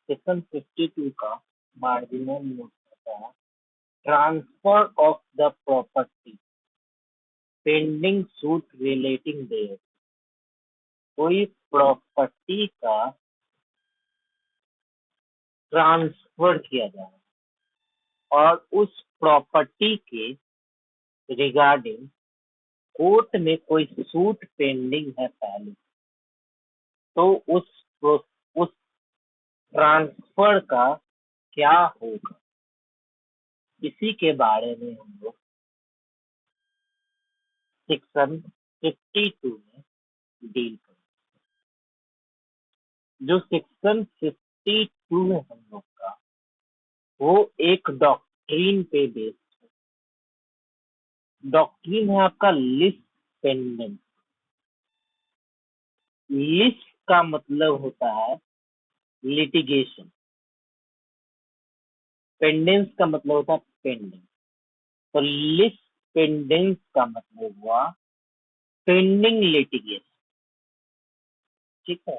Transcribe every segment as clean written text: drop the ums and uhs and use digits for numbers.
Section 52 का marginal note होता है transfer of the property pending suit relating there. कोई प्रॉपर्टी का ट्रांसफर किया जा रहा है और उस प्रॉपर्टी के रिगार्डिंग कोर्ट में कोई सूट पेंडिंग है पहले, तो उस ट्रांसफर का क्या होगा, इसी के बारे में हम लोग सेक्शन 52 में डील करेंगे। जो सेक्शन 52 है हम लोग का, वो एक डॉक्ट्रीन पे बेस्ड है। डॉक्ट्रीन है आपका लिस पेंडेंस। लिस का मतलब होता है लिटिगेशन, पेंडेंस का मतलब होता है पेंडिंग। तो लिस पेंडेंस का मतलब हुआ पेंडिंग लिटिगेशन। ठीक है,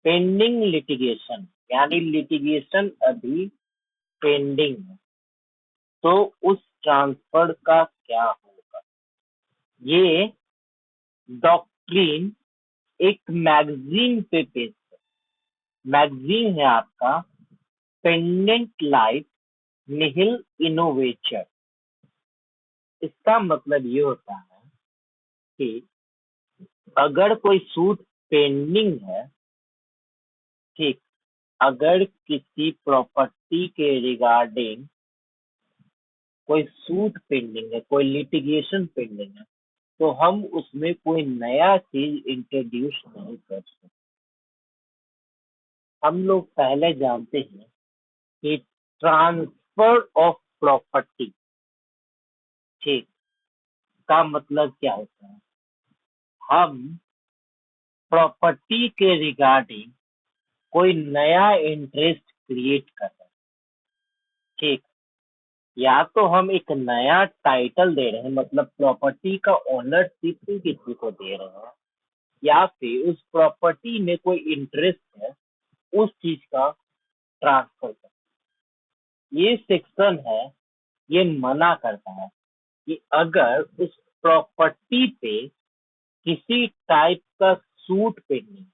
पेंडिंग लिटिगेशन यानी लिटिगेशन अभी पेंडिंग है, तो उस ट्रांसफर का क्या होगा। ये डॉक्ट्रीन एक मैगजीन पे पेश है। मैगजीन है आपका पेंडेंट लाइफ निहिल इनोवेचर। इसका मतलब ये होता है कि अगर कोई सूट पेंडिंग है, ठीक, अगर किसी प्रॉपर्टी के रिगार्डिंग कोई सूट पेंडिंग है, कोई लिटिगेशन पेंडिंग है, तो हम उसमें कोई नया चीज इंट्रोड्यूस नहीं कर सकते। हम लोग पहले जानते हैं कि ट्रांसफर ऑफ प्रॉपर्टी, ठीक, का मतलब क्या होता है। हम प्रॉपर्टी के रिगार्डिंग कोई नया इंटरेस्ट क्रिएट कर रहे हैं, ठीक, या तो हम एक नया टाइटल दे रहे हैं, मतलब प्रॉपर्टी का ओनरशिप किसी को दे रहे हैं, या फिर उस प्रॉपर्टी में कोई इंटरेस्ट है, उस चीज का ट्रांसफर कर। ये सेक्शन है, ये मना करता है कि अगर उस प्रॉपर्टी पे किसी टाइप का सूट पेंडिंग,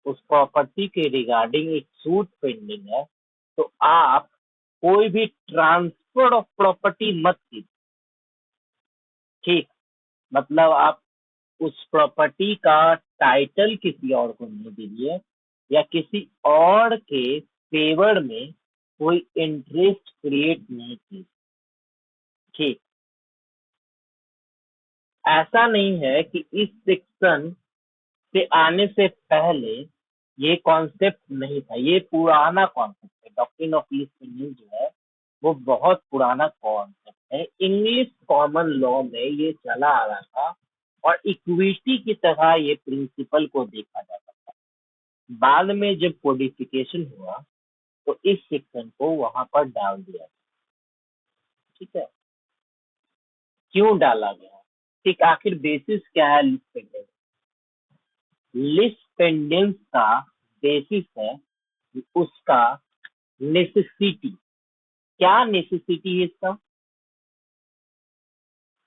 उस प्रॉपर्टी के रिगार्डिंग एक सूट पेंडिंग है, तो आप कोई भी ट्रांसफर ऑफ प्रॉपर्टी मत कीजिए। ठीक, मतलब आप उस प्रॉपर्टी का टाइटल किसी और को नहीं दीजिए, या किसी और के फेवर में कोई इंटरेस्ट क्रिएट नहीं कीजिए। ठीक, ऐसा नहीं है कि इस सेक्शन से आने से पहले ये कॉन्सेप्ट नहीं था। ये पुराना कॉन्सेप्ट है। डॉक्ट्रिन ऑफ लीज पेंडिंग जो है वो बहुत पुराना कॉन्सेप्ट है। इंग्लिश कॉमन लॉ में ये चला आ रहा था और इक्विटी की तरह ये प्रिंसिपल को देखा जाता था। बाद में जब कोडिफिकेशन हुआ तो इस सेक्शन को वहां पर डाल दिया। ठीक है, क्यों डाला गया, ठीक, आखिर बेसिस क्या है लीज पेंडेंस। लीज पेंडेंस का बेसिस है उसका नेसेसिटी। क्या नेसेसिटी है इसका।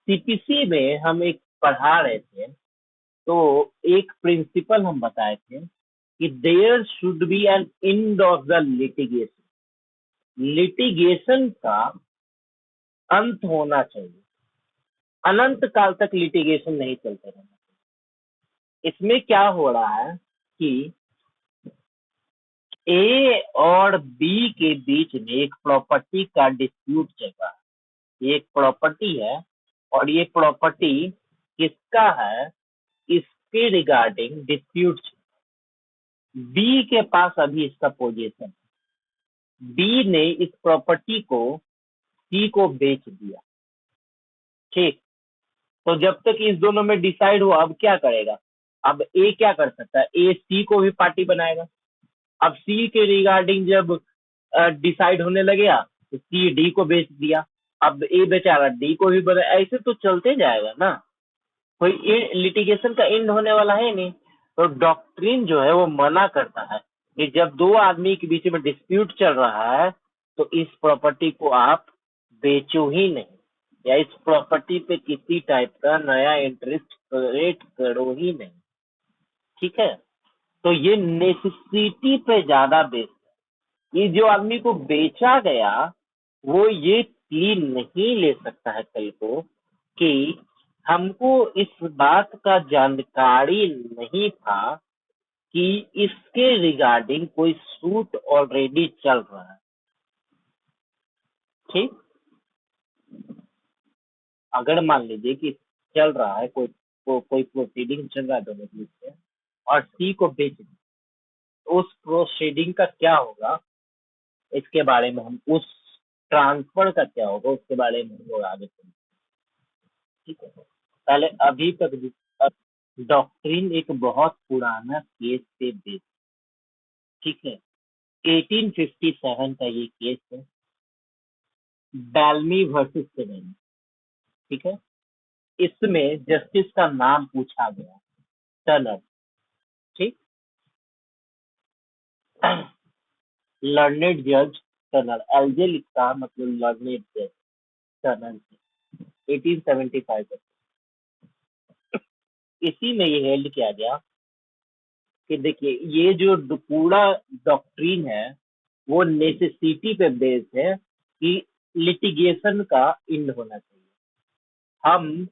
सीपीसी में हम एक पढ़ा रहे थे, तो एक प्रिंसिपल हम बताए थे कि there should be an end of the litigation. Litigation का अंत होना चाहिए, अनंत काल तक लिटिगेशन नहीं चलते रहना। इसमें क्या हो रहा है कि ए और बी के बीच में एक प्रॉपर्टी का डिस्प्यूट चल रहा है। ये एक प्रॉपर्टी है और ये प्रॉपर्टी किसका है, इसके रिगार्डिंग डिस्प्यूट। बी के पास अभी इसका पोजीशन, बी ने इस प्रॉपर्टी को सी को बेच दिया। ठीक, तो जब तक इस दोनों में डिसाइड हुआ, अब क्या करेगा, अब ए क्या कर सकता है, ए सी को भी पार्टी बनाएगा। अब सी के रिगार्डिंग जब डिसाइड होने लगेगा तो सी डी को बेच दिया, अब ए बेचारा डी को भी बना, ऐसे तो चलते जाएगा ना, कोई लिटिगेशन का एंड होने वाला है नहीं। तो डॉक्ट्रिन जो है वो मना करता है कि जब दो आदमी के बीच में डिस्प्यूट चल रहा है तो इस प्रॉपर्टी को आप बेचो ही नहीं, या इस प्रॉपर्टी पे किसी टाइप का नया इंटरेस्ट क्रिएट करो ही नहीं। ठीक है, तो ये नेसेसिटी पे ज्यादा बेस्ड है। ये जो आदमी को बेचा गया वो ये प्ली नहीं ले सकता है कल को कि हमको इस बात का जानकारी नहीं था कि इसके रिगार्डिंग कोई सूट ऑलरेडी चल रहा है। ठीक, अगर मान लीजिए कि चल रहा है कोई प्रोसीडिंग चल रहा है दोनों के बीच में और सी को बेच दिया, तो उस प्रोसीडिंग का क्या होगा इसके बारे में हम उस ट्रांसफर का क्या होगा उसके बारे में हम लोग आगे चलेंगे। ठीक है, पहले अभी तक डॉक्ट्रिन एक बहुत पुराना केस पे बेस्ड। ठीक है, 1857 का ये केस है, बैल्मी वर्सेस सेवन। ठीक है, इसमें जस्टिस का नाम पूछा गया, टनर। ठीक, लर्नेड जज टनर, एलजे लिखता मतलब लर्नेड जज टनर, 1875 का। इसी में ये हेल्ड किया गया कि देखिए ये जो पूरा डॉक्ट्रिन है वो नेसेसिटी पे बेस्ड है कि लिटिगेशन का एंड होना चाहिए। हम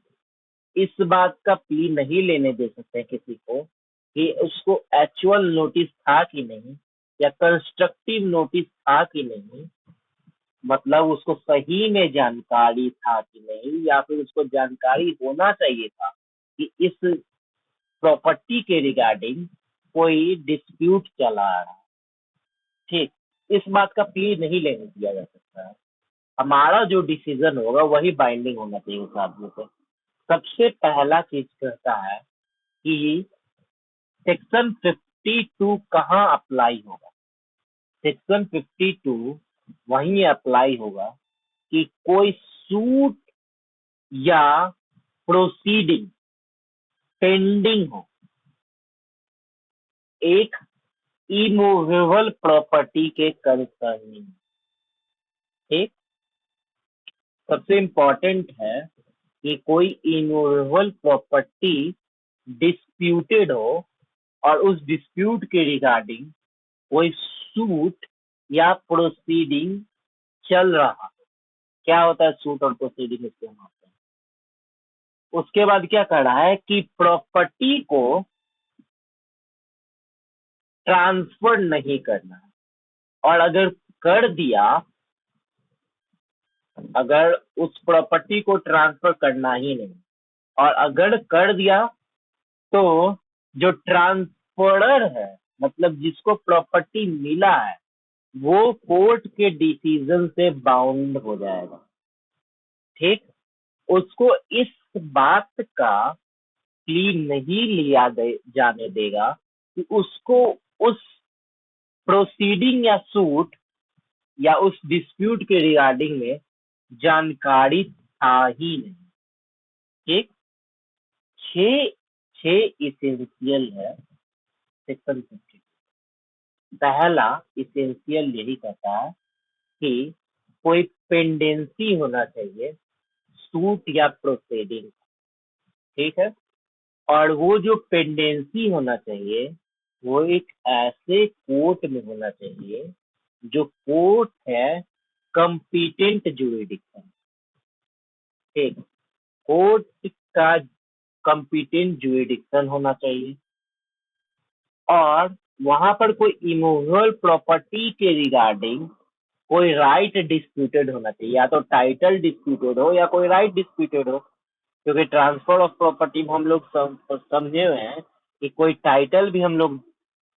इस बात का प्ली नहीं लेने दे सकते किसी को कि उसको एक्चुअल नोटिस था कि नहीं, या कंस्ट्रक्टिव नोटिस था कि नहीं, मतलब उसको सही में जानकारी था कि नहीं, या फिर उसको जानकारी होना चाहिए था कि इस प्रॉपर्टी के रिगार्डिंग कोई डिस्प्यूट चला आ रहा है। ठीक, इस बात का प्ली नहीं लेने दिया जा सकता है। हमारा जो डिसीजन होगा वही बाइंडिंग होना चाहिए उस आदमी पे। सबसे पहला चीज कहता है कि सेक्शन 52 कहाँ अप्लाई होगा। सेक्शन 52 वहीं अप्लाई होगा कि कोई सूट या प्रोसीडिंग पेंडिंग हो एक इमूवेबल प्रॉपर्टी के कंसर्निंग। ठीक, सबसे इम्पोर्टेंट है कि कोई इमूवेबल प्रॉपर्टी डिस्प्यूटेड हो और उस डिस्प्यूट के रिगार्डिंग कोई सूट या प्रोसीडिंग चल रहा है। क्या होता है सूट और प्रोसीडिंग, इसके हम आते हैं। उसके बाद क्या कर रहा है कि प्रॉपर्टी को ट्रांसफर नहीं करना है, और अगर कर दिया, अगर उस प्रॉपर्टी को ट्रांसफर करना ही नहीं, और अगर कर दिया तो जो ट्रांसफरर है मतलब जिसको प्रॉपर्टी मिला है वो कोर्ट के डिसीजन से बाउंड हो जाएगा। ठीक, उसको इस बात का प्ली नहीं जाने देगा कि उसको उस प्रोसीडिंग या सूट या उस डिस्प्यूट के रिगार्डिंग में जानकारी था ही नहीं। ठीक, छह छह इसेंशियल है सेक्शन 50। पहला इसेंशियल यही कहता है कि कोई पेंडेंसी होना चाहिए सूट या प्रोसीडिंग। ठीक है, और वो जो पेंडेंसी होना चाहिए वो एक ऐसे कोर्ट में होना चाहिए जो कोर्ट है कॉम्पिटेंट जुरिडिक्शन। ठीक, कोर्ट का कॉम्पिटेंट जुरिडिक्शन होना चाहिए, और वहां पर कोई इमूवेबल प्रॉपर्टी के रिगार्डिंग कोई राइट डिस्प्यूटेड होना चाहिए, या तो टाइटल डिस्प्यूटेड हो या कोई राइट डिस्प्यूटेड हो। क्योंकि ट्रांसफर ऑफ प्रॉपर्टी में हम लोग समझे हुए हैं कि कोई टाइटल भी हम लोग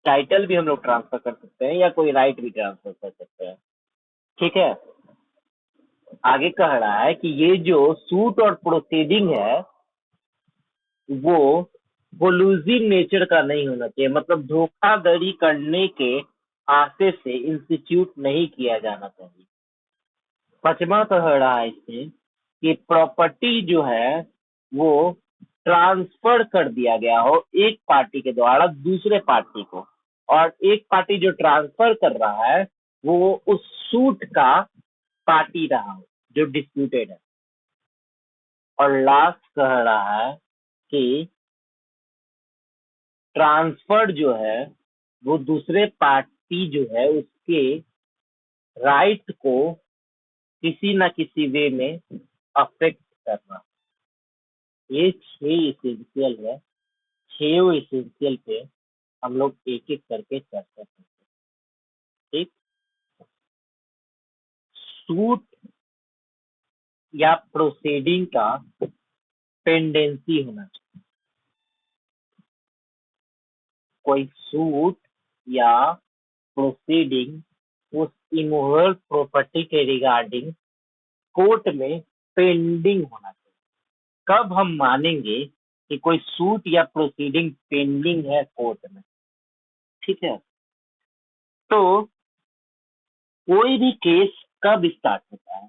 ट्रांसफर कर सकते हैं या कोई राइट भी ट्रांसफर कर सकते हैं। ठीक है, आगे कह रहा है कि ये जो सूट और प्रोसीडिंग है वो कोलूसिव नेचर का नहीं होना चाहिए, मतलब धोखाधड़ी करने के आशय से इंस्टीट्यूट नहीं किया जाना चाहिए। पांचवा कह रहा है इसमें कि प्रॉपर्टी जो है वो ट्रांसफर कर दिया गया हो एक पार्टी के द्वारा दूसरे पार्टी को, और एक पार्टी जो ट्रांसफर कर रहा है वो उस सूट का पार्टी रहा हो जो डिस्प्यूटेड है। और लास्ट कह रहा है कि ट्रांसफर जो है वो दूसरे पार्टी जो है उसके राइट को किसी ना किसी वे में अफेक्ट करना। ये 6 इसेंशियल है। 6 इसेंशियल पे हम लोग एक एक करके चर्चा करते हैं। ठीक, सूट या प्रोसीडिंग का पेंडेंसी होना चाहिए। कोई सूट या प्रोसीडिंग उस इमोरल प्रॉपर्टी के रिगार्डिंग कोर्ट में पेंडिंग होना चाहिए। कब हम मानेंगे कि कोई सूट या प्रोसीडिंग पेंडिंग है कोर्ट में? ठीक है, तो कोई भी केस कब स्टार्ट होता है?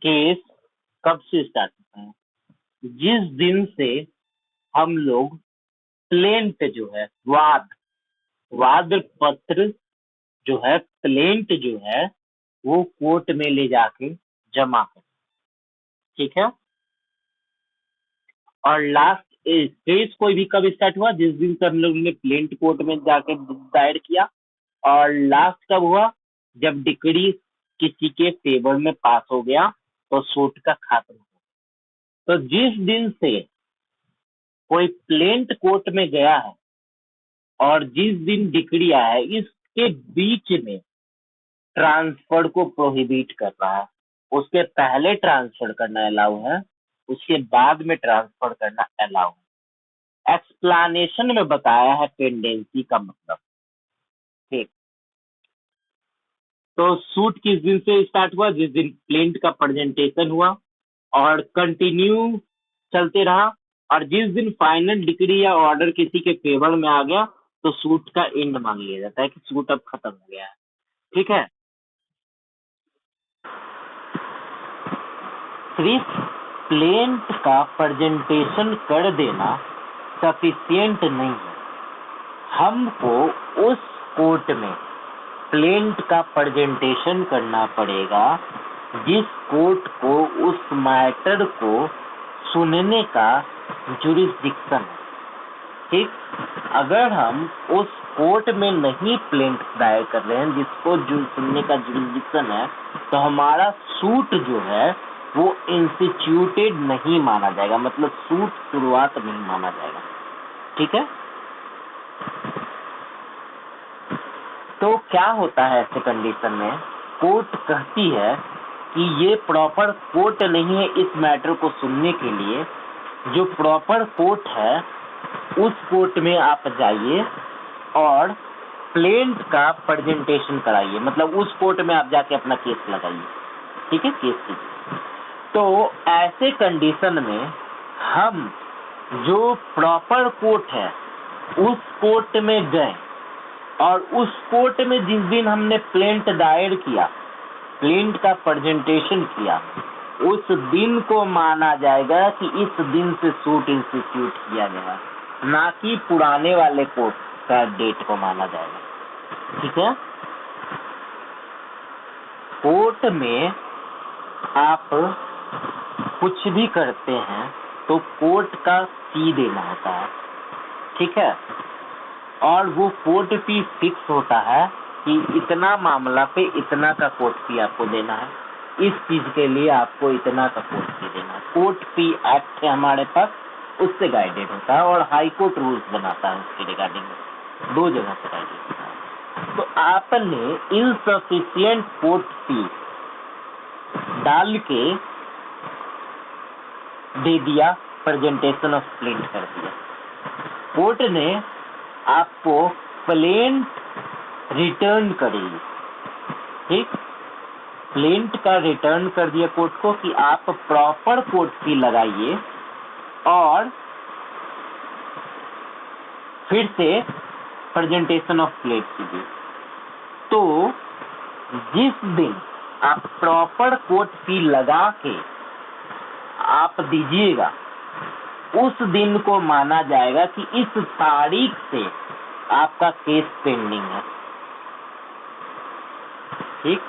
केस कब से स्टार्ट होता है? जिस दिन से हम लोग प्लेंट जो है वाद पत्र जो है प्लेंट जो है वो कोर्ट में ले जाके जमा कर। ठीक है, और लास्ट केस कोई भी कब स्टार्ट हुआ? जिस दिन से हम लोग ने प्लेंट कोर्ट में जाके दायर किया। और लास्ट कब हुआ? जब डिक्री किसी के फेवर में पास हो गया तो सूट का खात्मा हो। तो जिस दिन से कोई प्लेंट कोर्ट में गया है और जिस दिन डिक्री आया है इसके बीच में ट्रांसफर को प्रोहिबिट कर रहा है। उसके पहले ट्रांसफर करना अलाउ है, उसके बाद में ट्रांसफर करना अलाउ है। एक्सप्लेनेशन में बताया है पेंडेंसी का मतलब। ठीक, तो सूट किस दिन से स्टार्ट हुआ? जिस दिन प्लेंट का प्रेजेंटेशन हुआ और कंटिन्यू चलते रहा। और जिस दिन फाइनल डिक्री या ऑर्डर किसी के फेवर में आ गया तो सूट का एंड मान लिया जाता है कि सूट अब खत्म हो गया है। ठीक है, सिर्फ प्लेंट का प्रेजेंटेशन कर देना सफिशिएंट नहीं है। हमको उस कोर्ट में प्लेंट का प्रेजेंटेशन करना पड़ेगा जिस कोर्ट को उस मैटर को सुनने का जुरिस्डिक्शन है। ठीक, अगर हम उस कोर्ट में नहीं प्लेंट दायर कर रहे हैं जिसको जो सुनने का जुरिस्डिक्शन है तो हमारा सूट जो है वो इंस्टीट्यूटेड नहीं माना जाएगा, मतलब सूट शुरुआत नहीं माना जाएगा। ठीक है, तो क्या होता है ऐसे कंडीशन में? कोर्ट कहती है कि ये प्रॉपर कोर्ट नहीं है इस मैटर को सुनने के लिए। जो प्रॉपर कोर्ट है उस कोर्ट में आप जाइए और प्लेंट का प्रेजेंटेशन कराइए, मतलब उस कोर्ट में आप जाके अपना केस लगाइए। ठीक है, केस कीजिए। तो ऐसे कंडीशन में हम जो प्रॉपर कोर्ट है उस कोर्ट में गए और उस कोर्ट में जिस दिन हमने प्लेंट दायर किया, प्लेंट का प्रेजेंटेशन किया, उस दिन को माना जाएगा कि इस दिन से सूट इंस्टीट्यूट किया गया, ना कि पुराने वाले कोर्ट का डेट को माना जाएगा। ठीक है, कोर्ट में आप कुछ भी करते हैं तो कोर्ट का फी देना होता है। ठीक है, और वो कोर्ट फी फिक्स होता है कि इतना मामला पे इतना का कोर्ट फी आपको देना है, इस चीज के लिए आपको इतना का कोर्ट फी देना है। कोर्ट फी एक्ट है हमारे पास, उससे गाइडेड होता है और हाई कोर्ट रूल्स बनाता है उसके रिगार्डिंग। 2 जगह से गाइडेड होता है। तो आपने इनसफिशिएंट कोर्ट फी डाल के दे दिया, प्रेजेंटेशन ऑफ प्लेंट कर दिया। कोर्ट ने आपको प्लेंट रिटर्न करेगी। ठीक, प्लेंट का रिटर्न कर दिया कोर्ट को कि आप प्रॉपर कोर्ट फी लगाइए और फिर से प्रेजेंटेशन ऑफ प्लेंट कीजिए। तो जिस दिन आप प्रॉपर कोर्ट फी लगा के आप दीजिएगा उस दिन को माना जाएगा कि इस तारीख से आपका केस पेंडिंग है। ठीक,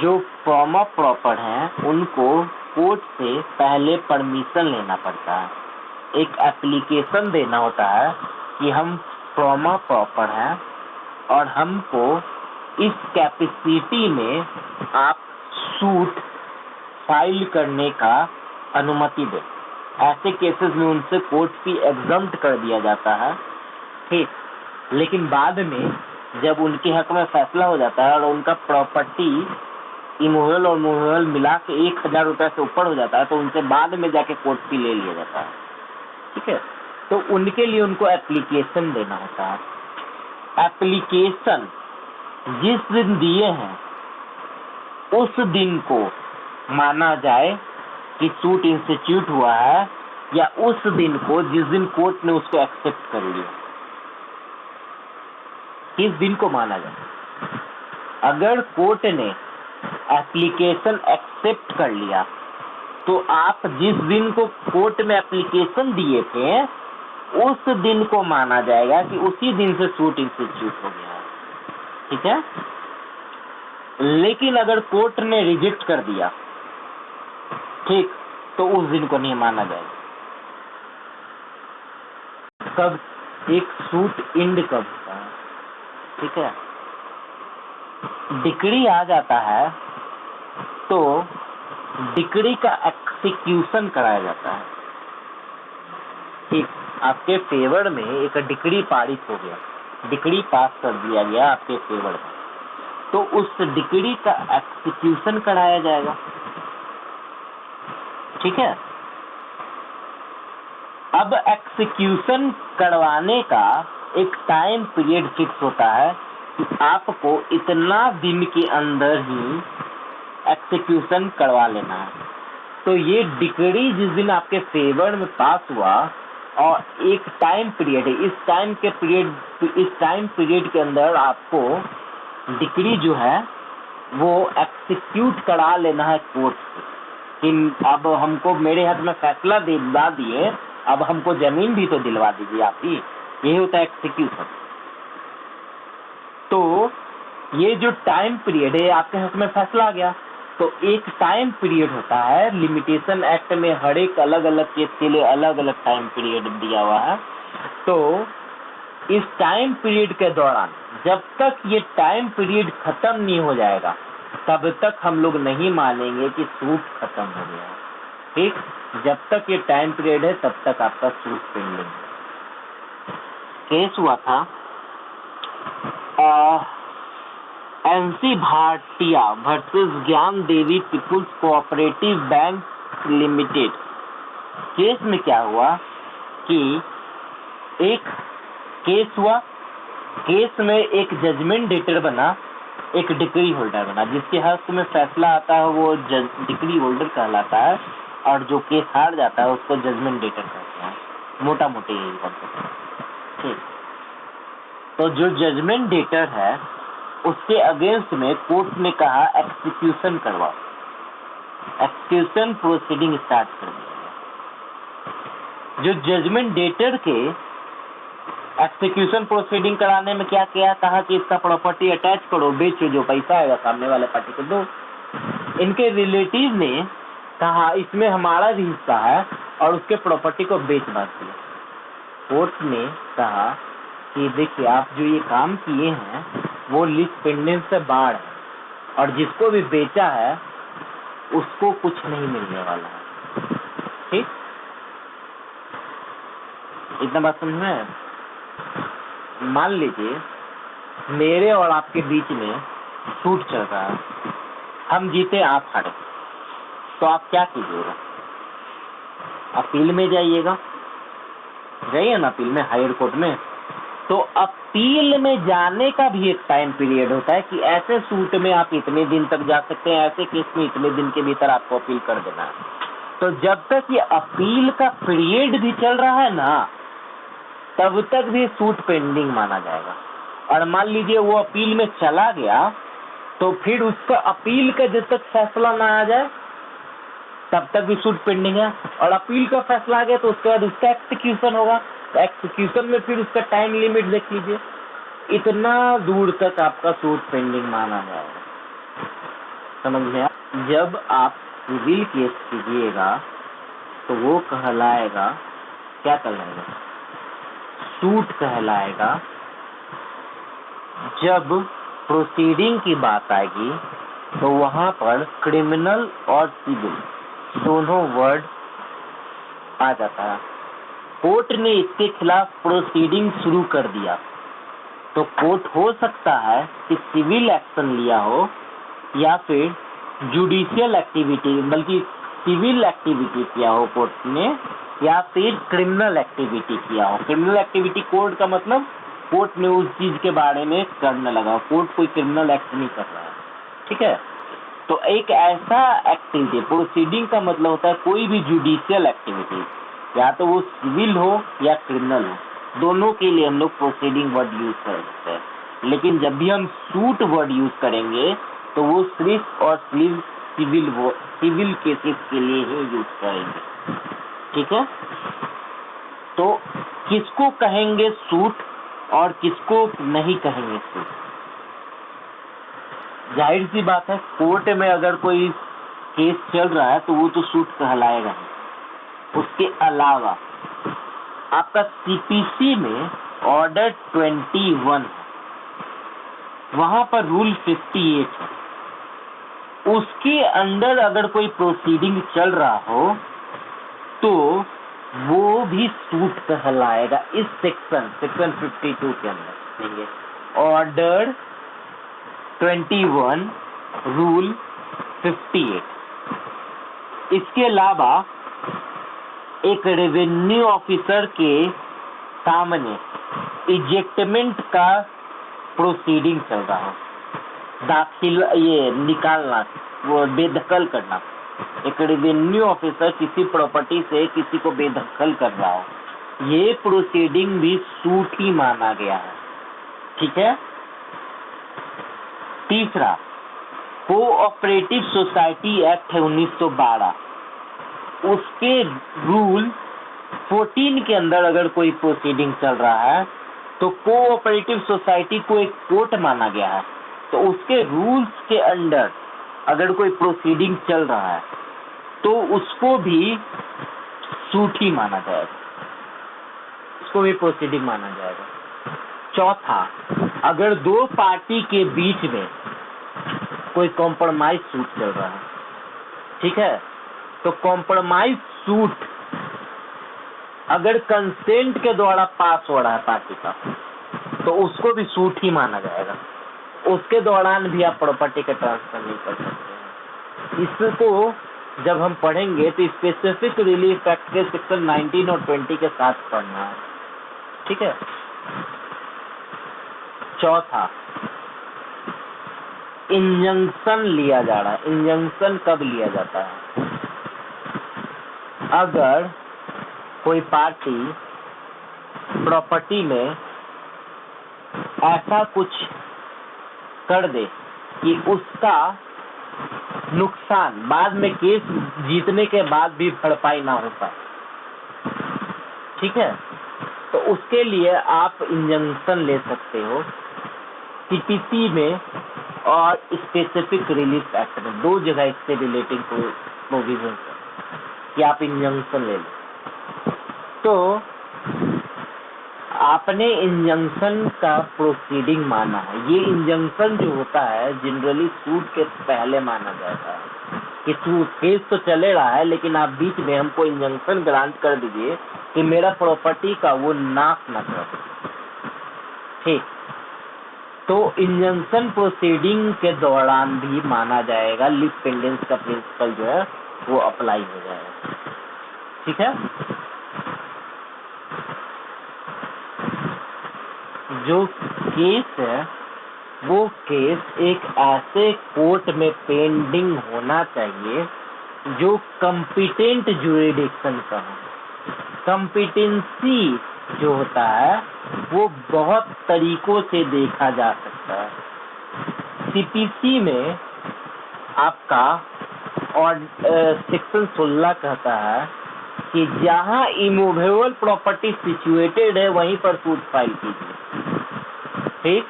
जो प्रोमा प्रॉपर हैं उनको कोर्ट से पहले परमिशन लेना पड़ता है, एक एप्लीकेशन देना होता है कि हम प्रोमा प्रॉपर हैं और हमको इस कैपेसिटी में आप सूट फाइल करने का अनुमति दें। ऐसे केसेस में उनसे कोर्ट फी एग्जम्प्ट कर दिया जाता है। ठीक, लेकिन बाद में जब उनके हक में फैसला हो जाता है और उनका प्रॉपर्टी इमूवेबल और मूवेबल मिला के 1000 रुपये से ऊपर हो जाता है तो उनसे बाद में जाके कोर्ट फी ले लिया जाता है। ठीक है, तो उनके लिए उनको एप्लीकेशन देना होता है। एप्लीकेशन जिस दिन दिए हैं उस दिन को माना जाए कि सूट इंस्टीट्यूट हुआ है, या उस दिन को जिस दिन कोर्ट ने उसको एक्सेप्ट कर लिया, किस दिन को माना जाए। अगर कोर्ट ने एप्लीकेशन एक्सेप्ट कर लिया तो आप जिस दिन को कोर्ट में एप्लीकेशन दिए थे उस दिन को माना जाएगा कि उसी दिन से सूट इंस्टीट्यूट हो गया है। ठीक है, लेकिन अगर कोर्ट ने रिजेक्ट कर दिया, ठीक, तो उस दिन को नहीं माना जाएगा। कब एक सूट इंड कब होता है? ठीक है, डिक्री आ जाता है तो डिक्री का एक्सिक्यूशन कराया जाता है। ठीक, आपके फेवर में एक डिक्री पारित हो गया, डिक्री पास कर दिया गया आपके फेवर में, तो उस डिक्री का एक्सिक्यूशन कराया जाएगा। ठीक है, अब एक्सिक्यूशन करवाने का एक टाइम पीरियड फिक्स होता है कि आपको इतना दिन के अंदर ही एक्सिक्यूशन करवा लेना है। तो ये डिक्री जिस दिन आपके फेवर में पास हुआ और एक टाइम पीरियड है, इस टाइम पीरियड के अंदर आपको डिक्री जो है वो एक्सिक्यूट करा लेना है कोर्ट से कि अब हमको मेरे हाथ में फैसला दिलवा दिए, अब हमको जमीन भी तो दिलवा दीजिए आप ही। यही होता है एक्सिक्यूशन। तो ये जो टाइम पीरियड है, आपके हाथ में फैसला आ गया तो एक टाइम पीरियड होता है। लिमिटेशन एक्ट में हर एक अलग अलग केस के लिए अलग अलग टाइम पीरियड दिया हुआ है। तो इस टाइम पीरियड के दौरान जब तक ये टाइम पीरियड खत्म नहीं हो जाएगा तब तक हम लोग नहीं मानेंगे कि सूट खत्म हो गया है। ठीक, जब तक ये टाइम पीरियड है तब तक आपका सूट पेंडिंग है। केस हुआ था NC Bhatia versus Gyan Devi people's cooperative bank limited. Case में क्या हुआ कि एक केस हुआ, केस में एक जजमेंट डेटर बना, एक डिक्री होल्डर बना। जिसके हक में फैसला आता है वो डिक्री होल्डर कहलाता है और जो केस हार जाता है उसको जजमेंट डेटर कहते हैं। मोटा मोटी यही कॉन्सेप्ट। ठीक, तो जो जजमेंट डेटर है उसके अगेंस्ट में कोर्ट ने कहा एक्सिक्यूशन करवाओ, एक्सिक्यूशन प्रोसीडिंग स्टार्ट कर दिया। जो जजमेंट डेटर के एक्सिक्यूशन प्रोसीडिंग कराने में क्या किया, कहा कि इसका प्रॉपर्टी अटैच करो, बेचो, जो पैसा आएगा सामने वाले पार्टी को दो। इनके रिलेटिव ने कहा इसमें हमारा भी हिस्सा है और उसके प्रॉपर्टी को बेच बांट दिया। कोर्ट ने कहा कि देखिए आप जो ये काम किए हैं वो लीज पेंडेंस से बाहर है और जिसको भी बेचा है उसको कुछ नहीं मिलने वाला है। ठीक, इतना बात समझ में? मान लीजिए मेरे और आपके बीच में सूट चल रहा है, हम जीते आप हारे, तो आप क्या कीजिएगा? अपील में जाइएगा, जाइए ना अपील में, हायर कोर्ट में। तो अपील में जाने का भी एक टाइम पीरियड होता है कि ऐसे सूट में आप इतने दिन तक जा सकते हैं, ऐसे केस में इतने दिन के भीतर आपको अपील कर देना है। तो जब तक ये अपील का पीरियड भी चल रहा है ना तब तक भी सूट पेंडिंग माना जाएगा। और मान लीजिए वो अपील में चला गया तो फिर उसका अपील का जब तक फैसला ना आ जाए तब तक भी सूट पेंडिंग है। और अपील का फैसला आ गया तो उसके बाद उसका एक्सिक्यूशन होगा। एक्सिक्यूशन में फिर उसका टाइम लिमिट देख लीजिए, इतना दूर तक आपका सूट पेंडिंग माना जाएगा। समझ में आया? जब आप सिविल केस कीजिएगा तो वो कहलाएगा, क्या कहलाएगा? सूट कहलाएगा। जब प्रोसीडिंग की बात आएगी तो वहां पर क्रिमिनल और सिविल दोनों वर्ड आ जाता है। कोर्ट ने इसके खिलाफ प्रोसीडिंग शुरू कर दिया तो कोर्ट हो सकता है कि सिविल एक्शन लिया हो या फिर जुडिशियल एक्टिविटी, बल्कि सिविल एक्टिविटी किया हो कोर्ट ने, या फिर क्रिमिनल एक्टिविटी किया हो। क्रिमिनल एक्टिविटी कोर्ट का मतलब कोर्ट ने उस चीज के बारे में करने लगा, कोर्ट कोई क्रिमिनल एक्ट नहीं कर रहा है, ठीक है। तो एक ऐसा एक्टिविटी, प्रोसीडिंग का मतलब होता है कोई भी जुडिशियल एक्टिविटी, या तो वो सिविल हो या क्रिमिनल हो, दोनों के लिए हम लोग प्रोसीडिंग वर्ड यूज करते हैं। लेकिन जब भी हम सूट वर्ड यूज करेंगे तो वो सिर्फ और सिर्फ सिविल केसेस के लिए ही यूज करेंगे, ठीक है। तो किसको कहेंगे सूट और किसको नहीं कहेंगे सूट? जाहिर सी बात है, कोर्ट में अगर कोई केस चल रहा है तो वो तो सूट कहलाएगा ही। उसके अलावा आपका सीपीसी में ऑर्डर 21 वहां पर रूल 58 है, उसके अंडर अगर कोई प्रोसीडिंग चल रहा हो तो वो भी सूट कहलाएगा। इस सेक्शन 52 के अंदर ऑर्डर 21 रूल 58। इसके अलावा एक रेवेन्यू ऑफिसर के सामने इजेक्टमेंट का प्रोसीडिंग चल रहा हो, दाखिल ये निकालना, वो बेदखल करना, एक रेवेन्यू ऑफिसर किसी प्रॉपर्टी से किसी को बेदखल कर रहा हो, ये प्रोसीडिंग भी सूट ही माना गया है, ठीक है। तीसरा, कोऑपरेटिव सोसाइटी एक्ट है 1912, उसके रूल 14 के अंदर अगर कोई प्रोसीडिंग चल रहा है तो कोऑपरेटिव सोसाइटी को एक कोर्ट माना गया है, तो उसके रूल्स के अंडर अगर कोई प्रोसीडिंग चल रहा है तो उसको भी सूट ही माना जाएगा, उसको भी प्रोसीडिंग माना जाएगा। चौथा, अगर दो पार्टी के बीच में कोई कॉम्प्रोमाइज सूट चल रहा है, ठीक है, तो कॉम्प्रोमाइज सूट अगर कंसेंट के द्वारा पास हो रहा है पार्टी का तो उसको भी सूट ही माना जाएगा। उसके दौरान भी आप प्रॉपर्टी का ट्रांसफर नहीं कर सकते हैं। इसको जब हम पढ़ेंगे तो स्पेसिफिक रिलीफ एक्ट के सेक्शन 19 और 20 के साथ पढ़ना है, ठीक है। चौथा, इंजंक्शन लिया जा रहा है। इंजंक्शन कब लिया जाता है? अगर कोई पार्टी प्रॉपर्टी में ऐसा कुछ कर दे कि उसका नुकसान बाद में केस जीतने के बाद भी भरपाई ना हो पाए, ठीक है, तो उसके लिए आप इंजंक्शन ले सकते हो सीपीसी में और स्पेसिफिक रिलीफ एक्ट में, दो जगह इससे रिलेटिंग प्रोविजन है कि आप इंजंक्शन ले लो। तो आपने इंजंक्शन का प्रोसीडिंग माना है। ये इंजंक्शन जो होता है जनरली सूट के पहले माना जाता है कि सूट केस तो चले रहा है लेकिन आप बीच में हमको इंजंक्शन ग्रांट कर दीजिए कि मेरा प्रॉपर्टी का वो नाश न कर, ठीक। तो इंजंक्शन प्रोसीडिंग के दौरान भी माना जाएगा, लीव पेंडेंस का प्रिंसिपल जो है वो अप्लाई हो जाएगा, ठीक है। जो केस है वो केस एक ऐसे कोर्ट में पेंडिंग होना चाहिए जो कॉम्पिटेंट ज्यूरिडिक्शन का हो। कॉम्पिटेंसी जो होता है वो बहुत तरीकों से देखा जा सकता है। सीपीसी में आपका और सेक्शन 16 कहता है कि जहां इमूवेबल प्रॉपर्टी सिचुएटेड है वहीं पर सूट फाइल कीजिए। ठीक,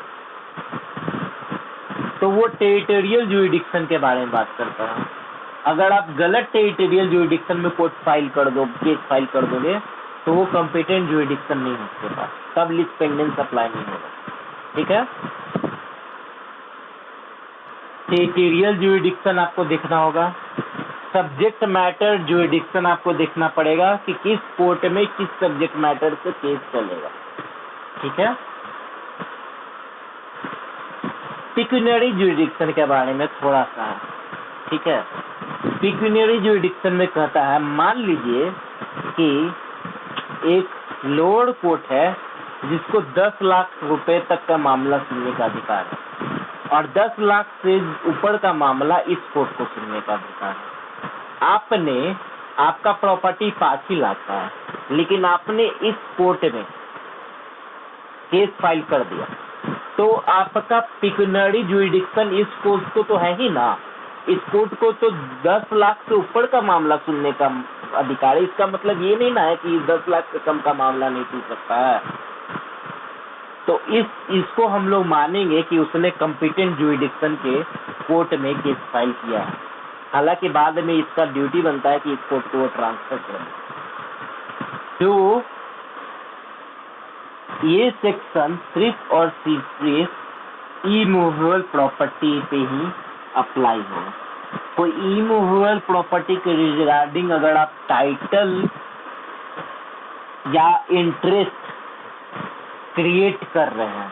तो वो टेरिटोरियल ज्यूरिडिक्शन के बारे में बात करता है। अगर आप गलत टेरिटोरियल ज्यूरिडिक्शन में कोर्ट फाइल कर दो, केस फाइल कर दोगे तो वो कॉम्पिटेंट ज्यूरिडिक्शन नहीं है उसके पास, तब लीज पेंडेंस अप्लाई नहीं होगा। ठीक है, टेरिटोरियल ज्यूरिडिक्शन आपको देखना होगा, सब्जेक्ट मैटर ज्यूरिडिक्शन आपको देखना पड़ेगा कि किस कोर्ट में किस सब्जेक्ट मैटर से केस चलेगा। ठीक है, पिक्यूनियरी ज्यूरिडिक्शन के बारे में थोड़ा सा है। ठीक है, पिक्यूनियरी ज्यूरिडिक्शन में कहता है, मान लीजिए कि एक लोअर कोर्ट है जिसको 10 लाख रुपए तक का मामला सुनने का अधिकार है और 10 लाख से ऊपर का मामला इस कोर्ट को सुनने का अधिकार है। आपका प्रॉपर्टी 5 ही लाख का है, लेकिन आपने इस कोर्ट में केस फाइल कर दिया, तो आपका पिक्यूनियरी ज्यूरिडिक्शन इस कोर्ट को तो है ही ना। इस कोर्ट को तो 10 लाख से ऊपर का मामला सुनने का अधिकार है। इसका मतलब ये नहीं ना है कि 10 लाख से कम का मामला नहीं सुन सकता है। तो इसको हम लोग मानेंगे कि उसने कॉम्पिटेंट ज्यूरिडिक्शन के कोर्ट में केस फाइल किया है। हालांकि बाद में इसका ड्यूटी बनता है कि इस कोर्ट को ट्रांसफर करें। तो ये सेक्शन सिर्फ और सिर्फ इमूवेबल प्रॉपर्टी पे ही अप्लाई होगा। कोई इमूवेबल प्रॉपर्टी के रिगार्डिंग अगर आप टाइटल या इंटरेस्ट क्रिएट कर रहे हैं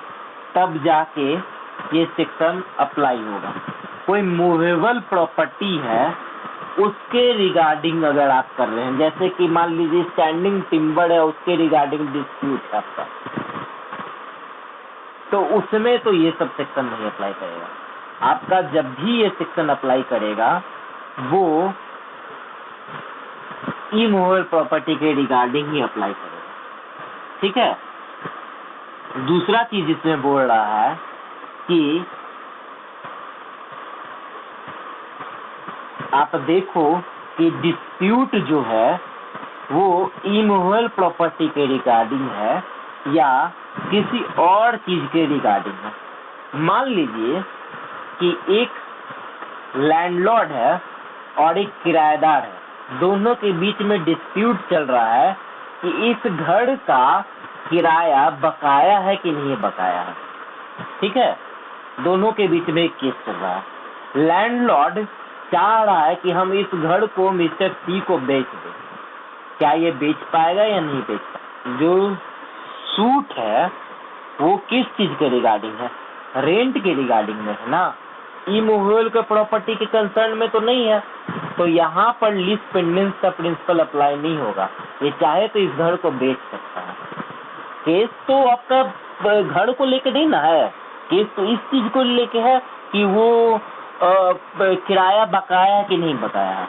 तब जाके ये सेक्शन अप्लाई होगा। कोई मूवेबल प्रॉपर्टी है उसके रिगार्डिंग अगर आप कर रहे हैं, जैसे कि मान लीजिए स्टैंडिंग टिम्बर है, उसके रिगार्डिंग डिस्प्यूट है आपका, तो उसमें तो ये सब सेक्शन नहीं अप्लाई करेगा। आपका जब भी ये सेक्शन अप्लाई करेगा वो इमूवेबल प्रॉपर्टी के रिगार्डिंग ही अप्लाई करेगा। ठीक है, दूसरा चीज इसमें बोल रहा है कि आप देखो कि डिस्प्यूट जो है वो इमूवेबल प्रॉपर्टी के रिगार्डिंग है या किसी और चीज के रिगार्डिंग है। मान लीजिए कि एक लैंडलॉर्ड है और एक किराएदार है, दोनों के बीच में डिस्प्यूट चल रहा है कि इस घर का किराया बकाया है कि नहीं बकाया है। ठीक है, दोनों के बीच में एक केस चल रहा है। लैंडलॉर्ड चाह रहा है कि हम इस घर को मिस्टर सी को बेच दें। क्या ये बेच पाएगा या नहीं बेच पाएगा? जो सूट है वो किस चीज के रिगार्डिंग है? रेंट के रिगार्डिंग में है ना, इमूवेबल के प्रॉपर्टी के कंसर्न में तो नहीं है। तो यहाँ पर लीज पेंडेंस का प्रिंसिपल अप्लाई नहीं होगा। ये चाहे तो इस घर को बेच सकता है। केस तो आपका घर को लेके नहीं ना है, केस तो इस चीज को लेके है कि वो किराया बकाया है कि नहीं बकाया है।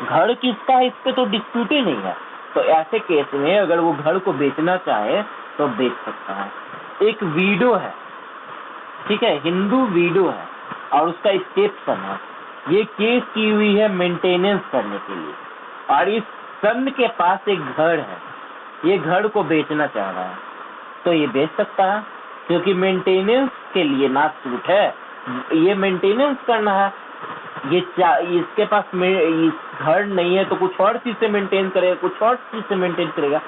घर किसका है इस पे तो डिस्प्यूट ही नहीं है। तो ऐसे केस में अगर वो घर को बेचना चाहे तो बेच सकता है। एक वीडो है, ठीक है, हिंदू वीडो है और उसका स्टेप्सन है। ये केस की हुई है मेंटेनेंस करने के लिए और इस सन के पास एक घर है, ये घर को बेचना चाह रहा है तो ये बेच सकता है क्योंकि मेंटेनेंस के लिए ना सूट है, ये मेंटेनेंस करना है। इसके पास घर नहीं है तो कुछ और चीज से मेंटेन करेगा, कुछ और चीज से मेंटेन करेगा।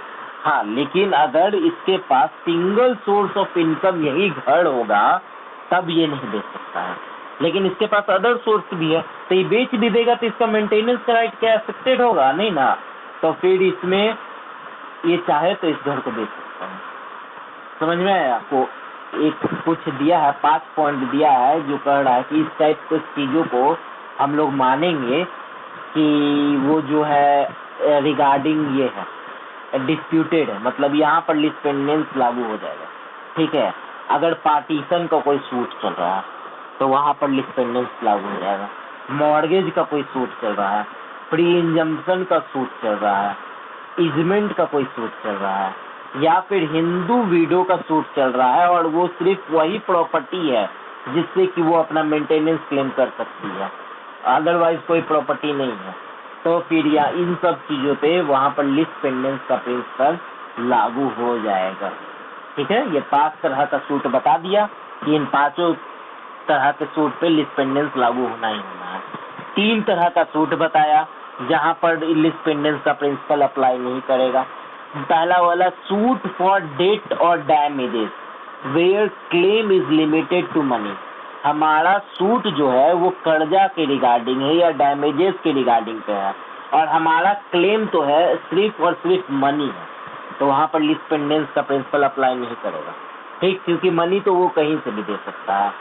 हाँ, लेकिन अगर इसके पास सिंगल सोर्स ऑफ इनकम यही घर होगा तब ये नहीं बेच सकता है। लेकिन इसके पास अदर सोर्स भी है तो ये बेच भी देगा तो इसका मेंटेनेंस का राइट क्या अफेक्टेड होगा? नहीं ना। तो फिर इसमें ये चाहे तो इस घर को बेच सकता है। समझ में आया आपको? एक कुछ दिया है, 5 पॉइंट दिया है जो कह रहा है कि इस टाइप की चीजों को हम लोग मानेंगे कि वो जो है रिगार्डिंग ये है डिस्प्यूटेड है, मतलब यहाँ पर लीज पेंडेंस लागू हो जाएगा। ठीक है, अगर पार्टीशन का कोई सूट चल रहा है तो वहाँ पर लीज पेंडेंस लागू हो जाएगा। मॉर्गेज का कोई सूट चल रहा है, प्री इंजम्पशन का सूट चल रहा है, इजमेंट का कोई सूट चल रहा है या फिर हिंदू वीडो का सूट चल रहा है और वो सिर्फ वही प्रॉपर्टी है जिससे कि वो अपना मेंटेनेंस क्लेम कर सकती है, अदरवाइज कोई प्रॉपर्टी नहीं है। तो फिर या इन सब चीजों पे वहां पर लिस्ट पेंडेंस का प्रिंसिपल लागू हो जाएगा। ठीक है, ये 5 तरह का सूट बता दिया कि इन 5 तरह के सूट पे लिस्ट पेंडेंस लागू होना ही होना है। 3 तरह का सूट बताया जहां पर लिस्ट पेंडेंस का प्रिंसिपल अप्लाई नहीं करेगा। पहला वाला सूट फॉर डेट और damages where claim is limited to money. हमारा सूट जो है वो कर्जा के रिगार्डिंग है या डैमेजेस के रिगार्डिंग पे है और हमारा क्लेम तो है सिर्फ और सिर्फ मनी है, तो वहां पर लिस्ट पेंडेंस का प्रिंसिपल अप्लाई नहीं करेगा। ठीक, क्योंकि मनी तो वो कहीं से भी दे सकता है।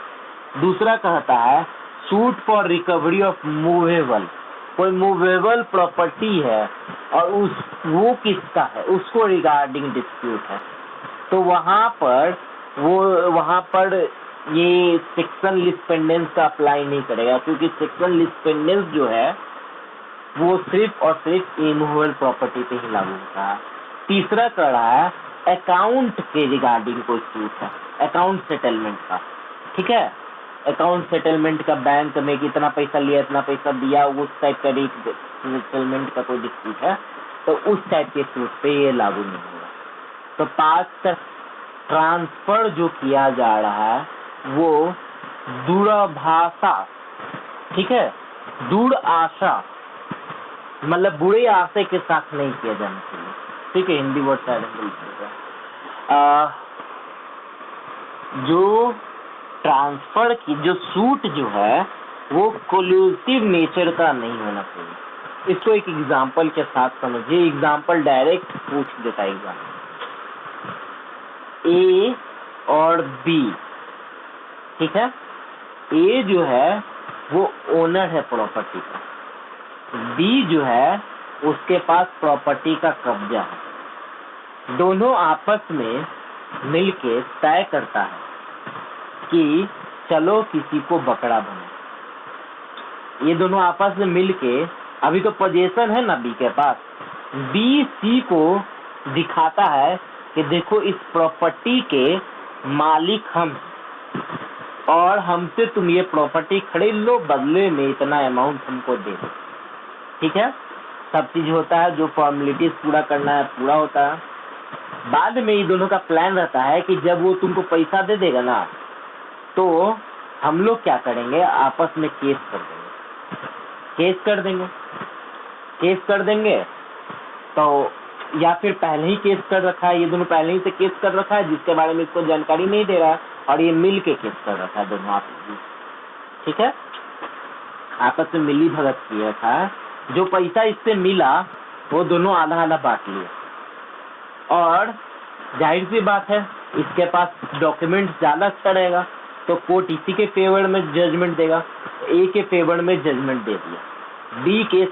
दूसरा कहता है suit for recovery of movable, कोई मूवेबल प्रॉपर्टी है और वो किसका है उसको रिगार्डिंग डिस्प्यूट है, तो वहां पर ये सेक्शन लिस्ट पेंडेंस का अप्लाई नहीं करेगा, क्योंकि सेक्शन लिस्ट पेंडेंस जो है वो सिर्फ और सिर्फ इमूवेबल प्रॉपर्टी पे ही लागू होता है। तीसरा कह रहा है अकाउंट के रिगार्डिंग कोई सूट है, अकाउंट सेटलमेंट का। ठीक है, अकाउंट सेटलमेंट का, बैंक में कितना पैसा लिया इतना पैसा दिया, उस टाइप का सेटलमेंट का कोई डिस्प्यूट है तो उस टाइप के सूट पे ये लागू नहीं होगा। तो 5 ट्रांसफर जो किया जा रहा है वो दूरभाषा, ठीक है, दूर आशा मतलब बुरे आशय के साथ नहीं किया जाना चाहिए। ठीक है, हिंदी वर्ड शायद जो ट्रांसफर की जो सूट जो है वो कोल्यूसिव नेचर का नहीं होना चाहिए। इसको एक एग्जांपल के साथ समझिए, एग्जांपल डायरेक्ट पूछ देता है। ए और बी, ठीक है, ए जो है वो ओनर है प्रॉपर्टी का, बी जो है उसके पास प्रॉपर्टी का कब्जा है। दोनों आपस में मिलके तय करता है कि चलो किसी को बकरा बने। ये दोनों आपस में मिलके, अभी तो पोजीशन है ना बी के पास, बी सी को दिखाता है कि देखो इस प्रॉपर्टी के मालिक हम और हमसे तुम ये प्रॉपर्टी खरीद लो, बदले में इतना अमाउंट हमको दे दो। ठीक है, सब चीज होता है, जो फॉर्मेलिटीज पूरा करना है पूरा होता है। बाद में ये दोनों का प्लान रहता है कि जब वो तुमको पैसा दे देगा ना तो हम लोग क्या करेंगे, आपस में केस कर देंगे तो या फिर पहले ही केस कर रखा है, ये दोनों पहले ही से केस कर रखा है जिसके बारे में इसको जानकारी नहीं दे रहा और ये मिल के केस कर रखा है दोनों आपस में। ठीक है, आपस में मिली भगत किया था, जो पैसा इससे मिला वो दोनों आधा आधा बांट लिया और जाहिर सी बात है इसके पास डॉक्यूमेंट ज्यादा अच्छा रहेगा तो कोर्ट इसी के फेवर में जजमेंट देगा। ए के फेवर में जजमेंट दे दिया, बी केस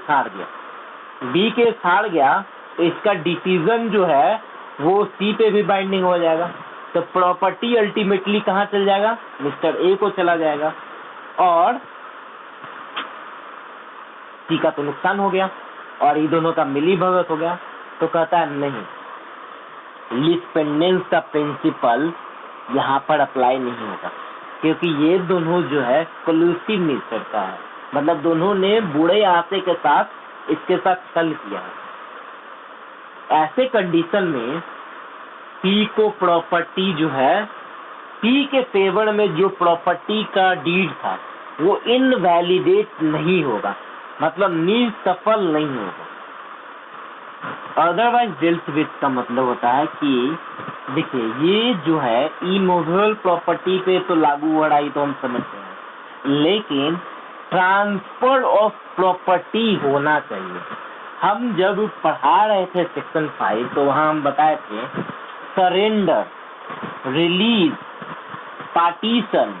हार गया तो इसका डिसीजन जो है वो सी पे भी बाइंडिंग हो जाएगा, तो प्रॉपर्टी अल्टीमेटली कहाँ चल जाएगा, मिस्टर ए को चला जाएगा और सी का तो नुकसान हो गया और ये दोनों का मिली भगत हो गया। तो कहता है नहीं, लिस्ट पेंडेंस का प्रिंसिपल यहाँ पर अप्लाई नहीं होगा, क्योंकि ये दोनों जो है कोल्यूसिव नेचर का है, मतलब दोनों ने बुरे आशय के साथ इसके साथ छल किया है। ऐसे कंडीशन में पी को प्रॉपर्टी जो है, पी के फेवर में जो प्रॉपर्टी का डीड था वो इनवैलिडेट नहीं होगा, मतलब निसफल नहीं होगा। अदरवाइज डेल्ट विथ का मतलब होता है कि देखिए ये जो है इमूवेबल प्रॉपर्टी पे तो लागू हो रहा है तो हम समझते हैं, लेकिन ट्रांसफर ऑफ प्रॉपर्टी होना चाहिए। हम जब पढ़ा रहे थे सेक्शन 5 तो वहां हम बताए थे surrender, release, partition,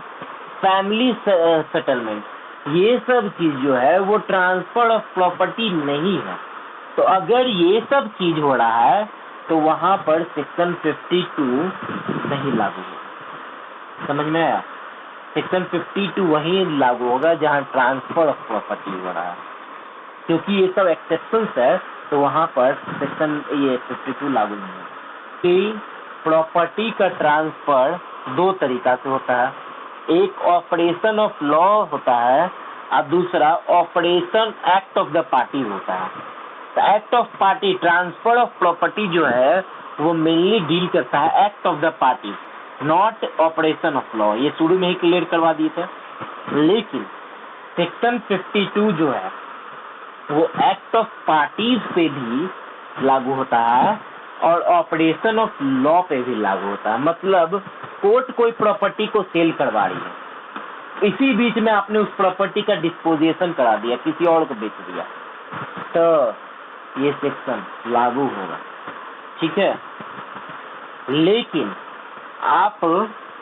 family settlement, ये सब चीज जो है वो ट्रांसफर ऑफ प्रॉपर्टी नहीं है। तो अगर ये सब चीज हो रहा है तो वहां पर सेक्शन 52 नहीं लागू होगा। समझ में आया? सेक्शन 52 वहीं लागू होगा जहां ट्रांसफर ऑफ प्रॉपर्टी हो रहा है, क्योंकि ये सब एक्सेप्शंस है तो वहां पर सेक्शन 52 लागू नहीं होगा। कि प्रॉपर्टी का ट्रांसफर 2 तरीका से होता है, एक ऑपरेशन ऑफ लॉ होता है और दूसरा operation act of the party होता है। तो act of party, transfer of property जो है वो मेनली डील करता है act of the party, not operation of law. ये शुरू में ही क्लियर करवा दिए थे। लेकिन सेक्शन 52 जो है वो एक्ट ऑफ पार्टीज पे भी लागू होता है और ऑपरेशन ऑफ लॉ पे भी लागू होता है। मतलब कोर्ट कोई प्रॉपर्टी को सेल करवा रही है, इसी बीच में आपने उस प्रॉपर्टी का डिस्पोजेशन करा दिया, किसी और को बेच दिया, तो ये सेक्शन लागू होगा। ठीक है। लेकिन आप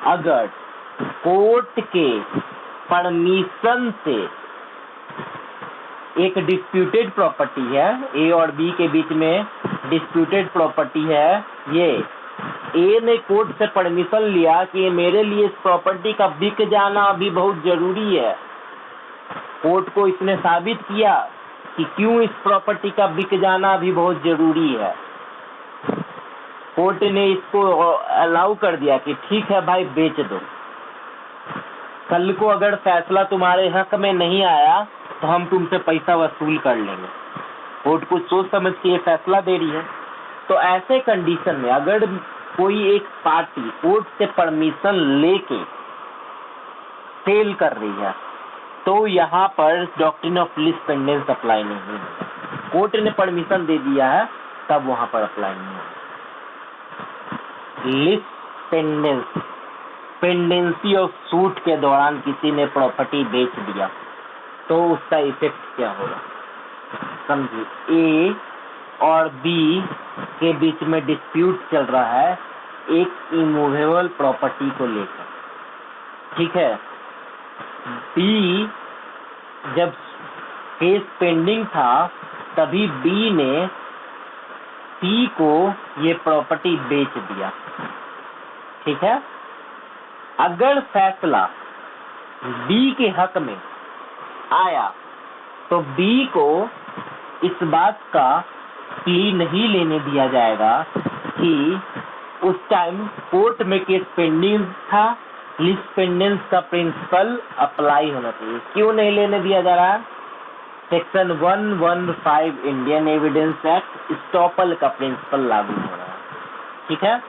अगर कोर्ट के परमिशन से एक डिस्प्यूटेड प्रॉपर्टी है, ए और बी के बीच में डिस्प्यूटेड प्रॉपर्टी है, ये ए ने कोर्ट से परमिशन लिया कि मेरे लिए इस प्रॉपर्टी का बिक जाना अभी बहुत जरूरी है। कोर्ट को इसने साबित किया कि क्यों इस प्रॉपर्टी का बिक जाना अभी बहुत जरूरी है। कोर्ट ने इसको अलाउ कर दिया कि ठीक है भाई बेच दो। कल को अगर फैसला तुम्हारे हक में नहीं आया तो हम तुमसे पैसा वसूल कर लेंगे। कोर्ट कुछ सोच समझ के ये फैसला दे रही है। तो ऐसे कंडीशन में अगर कोई एक पार्टी कोर्ट से परमिशन लेके सेल कर रही है तो यहाँ पर doctrine of lease pendens apply नहीं होगा। कोर्ट ने परमिशन दे दिया है तब वहां पर अप्लाई नहीं होगा। Lease pendens, pendency of suit के दौरान किसी ने प्रॉपर्टी बेच दिया तो उसका इफेक्ट क्या होगा समझिए। ए और बी के बीच में डिस्प्यूट चल रहा है एक इमूवेबल प्रॉपर्टी को लेकर। ठीक है। बी जब केस पेंडिंग था तभी बी ने सी को ये प्रॉपर्टी बेच दिया। ठीक है। अगर फैसला बी के हक में आया तो बी को इस बात का प्ली नहीं लेने दिया जाएगा कि उस टाइम कोर्ट में केस पेंडिंग था, लीज पेंडेंस का प्रिंसिपल अप्लाई होना चाहिए। क्यों नहीं लेने दिया जा रहा है? Section 115 Indian evidence act estoppel का प्रिंसिपल लागू हो रहा है। ठीक है।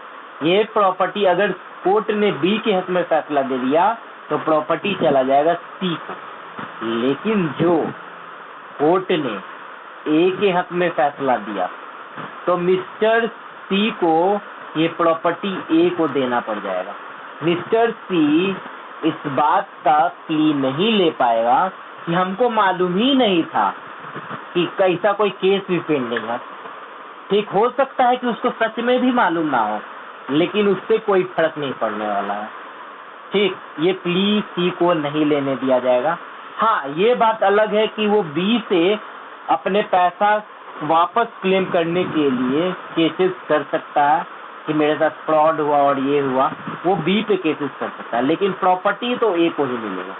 ये प्रॉपर्टी अगर कोर्ट ने बी के हक में फैसला दे दिया तो प्रॉपर्टी चला जाएगा सी को। लेकिन जो कोर्ट ने ए के हक में फैसला दिया तो मिस्टर सी को ये प्रॉपर्टी ए को देना पड़ जाएगा। मिस्टर सी इस बात का प्ली नहीं ले पाएगा कि हमको मालूम ही नहीं था कि कैसा कोई केस भी पेंडिंग है। ठीक, हो सकता है कि उसको सच में भी मालूम ना हो, लेकिन उससे कोई फर्क नहीं पड़ने वाला है। ठीक, ये प्ली सी को नहीं लेने दिया जाएगा। हाँ, ये बात अलग है कि वो बी से अपने पैसा वापस क्लेम करने के लिए केसेस कर सकता है कि मेरे साथ फ्रॉड हुआ और ये हुआ, वो बी पे केसेस कर सकता है, लेकिन प्रॉपर्टी तो ए को ही मिलेगा।